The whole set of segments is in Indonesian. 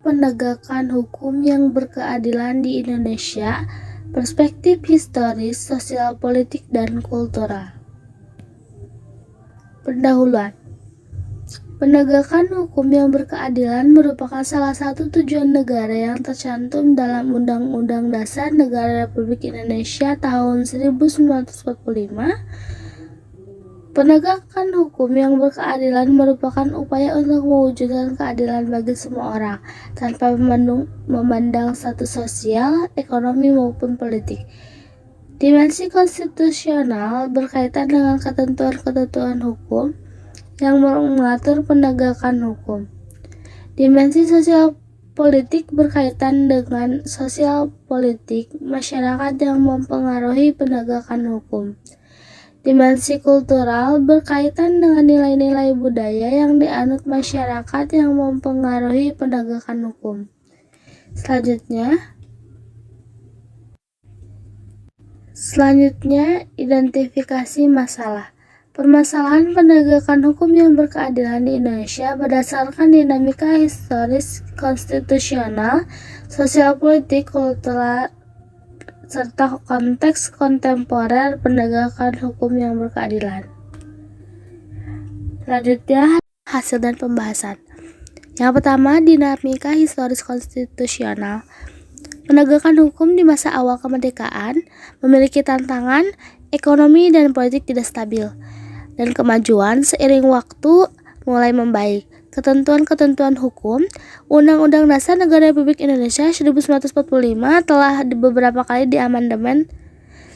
penegakan hukum yang berkeadilan di Indonesia, perspektif historis, sosial, politik, dan kultural. Pendahuluan. Penegakan hukum yang berkeadilan merupakan salah satu tujuan negara yang tercantum dalam Undang-Undang Dasar Negara Republik Indonesia tahun 1945. Penegakan hukum yang berkeadilan merupakan upaya untuk mewujudkan keadilan bagi semua orang, tanpa memandang status sosial, ekonomi, maupun politik. Dimensi konstitusional berkaitan dengan ketentuan-ketentuan hukum yang mengatur penegakan hukum. Dimensi sosial politik berkaitan dengan sosial politik masyarakat yang mempengaruhi penegakan hukum. Dimensi kultural berkaitan dengan nilai-nilai budaya yang dianut masyarakat yang mempengaruhi penegakan hukum. Selanjutnya, identifikasi masalah. Permasalahan penegakan hukum yang berkeadilan di Indonesia berdasarkan dinamika historis, konstitusional, sosial, politik, kultural, serta konteks kontemporer penegakan hukum yang berkeadilan. Selanjutnya, hasil dan pembahasan. Yang pertama, dinamika historis konstitusional. Penegakan hukum di masa awal kemerdekaan memiliki tantangan ekonomi dan politik tidak stabil, dan kemajuan seiring waktu mulai membaik. Ketentuan-ketentuan hukum Undang-Undang Dasar Negara Republik Indonesia 1945 telah beberapa kali diamandemen.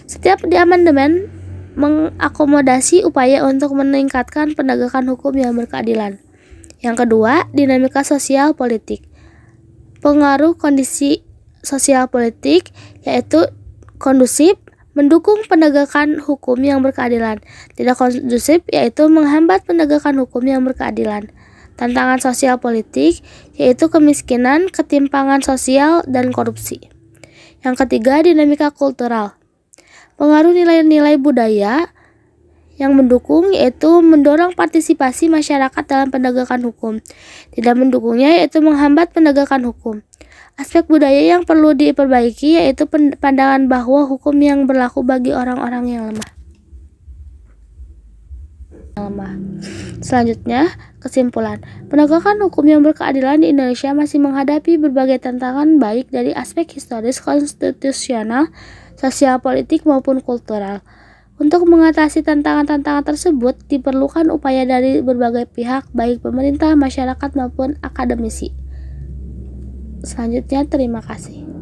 Setiap diamandemen mengakomodasi upaya untuk meningkatkan penegakan hukum yang berkeadilan. Yang kedua, dinamika sosial politik. Pengaruh kondisi sosial politik yaitu kondusif mendukung penegakan hukum yang berkeadilan, tidak kondusif yaitu menghambat penegakan hukum yang berkeadilan. Tantangan sosial politik yaitu kemiskinan, ketimpangan sosial, dan korupsi. Yang ketiga, dinamika kultural. Pengaruh nilai-nilai budaya yang mendukung yaitu mendorong partisipasi masyarakat dalam penegakan hukum. Tidak mendukungnya yaitu menghambat penegakan hukum. Aspek budaya yang perlu diperbaiki yaitu pandangan bahwa hukum yang berlaku bagi orang-orang yang lemah. Selanjutnya, kesimpulan. Penegakan hukum yang berkeadilan di Indonesia masih menghadapi berbagai tantangan baik dari aspek historis, konstitusional, sosial, politik, maupun kultural. Untuk mengatasi tantangan-tantangan tersebut, diperlukan upaya dari berbagai pihak, baik pemerintah, masyarakat, maupun akademisi. Selanjutnya, terima kasih.